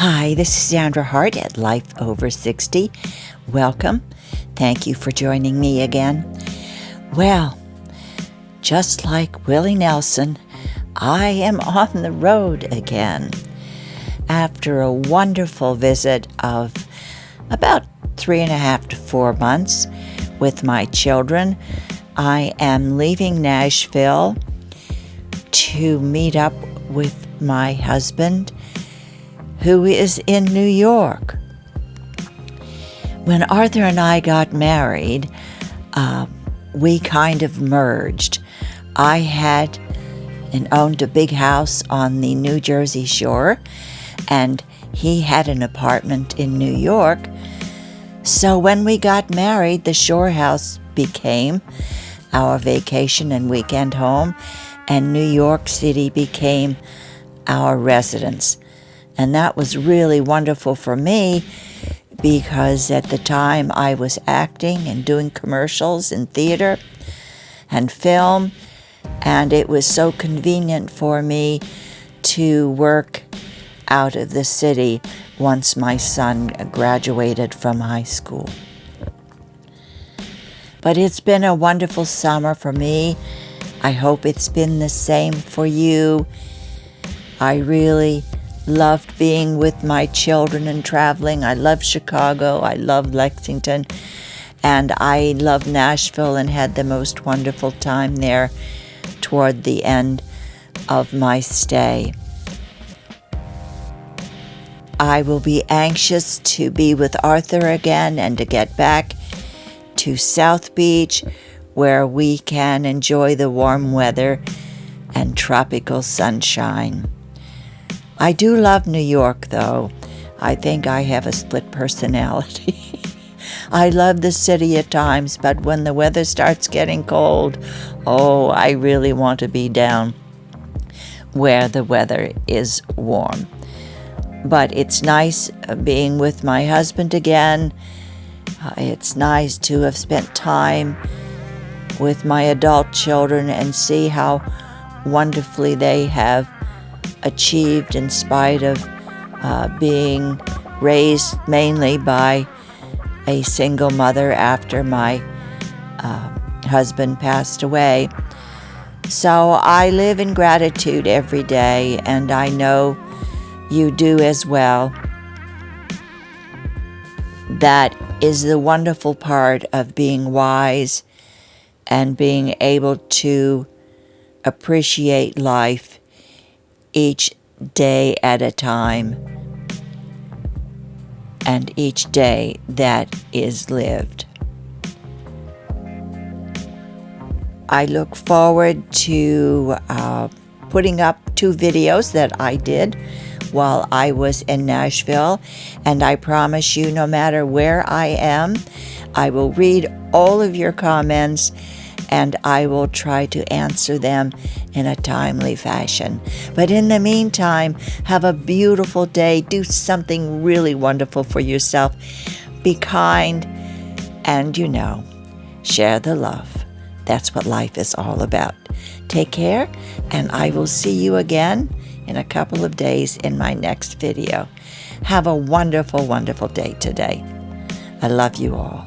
Hi, this is Sandra Hart at Life Over 60. Welcome. Thank you for joining me again. Well, just like Willie Nelson, I am on the road again. After a wonderful visit of about 3.5 to 4 months with my children, I am leaving Nashville to meet up with my husband, who is in New York. When Arthur and I got married, we kind of merged. I had and owned a big house on the New Jersey shore, and he had an apartment in New York. So when we got married, the shore house became our vacation and weekend home, and New York City became our residence. And that was really wonderful for me because at the time I was acting and doing commercials in theater and film, and it was so convenient for me to work out of the city once my son graduated from high school. But it's been a wonderful summer for me. I hope it's been the same for you. I really loved being with my children and traveling. I love Chicago. I love Lexington. And I love Nashville and had the most wonderful time there toward the end of my stay. I will be anxious to be with Arthur again and to get back to South Beach, where we can enjoy the warm weather and tropical sunshine. I do love New York, though. I think I have a split personality. I love the city at times, but when the weather starts getting cold, I really want to be down where the weather is warm. But it's nice being with my husband again. It's nice to have spent time with my adult children and see how wonderfully they have achieved in spite of being raised mainly by a single mother after my husband passed away. So I live in gratitude every day, and I know you do as well. That is the wonderful part of being wise and being able to appreciate life each day at a time and each day that is lived. I look forward to putting up 2 videos that I did while I was in Nashville, and I promise you, no matter where I am, I will read all of your comments and I will try to answer them in a timely fashion. But in the meantime, have a beautiful day. Do something really wonderful for yourself. Be kind and, share the love. That's what life is all about. Take care, and I will see you again in a couple of days in my next video. Have a wonderful, wonderful day today. I love you all.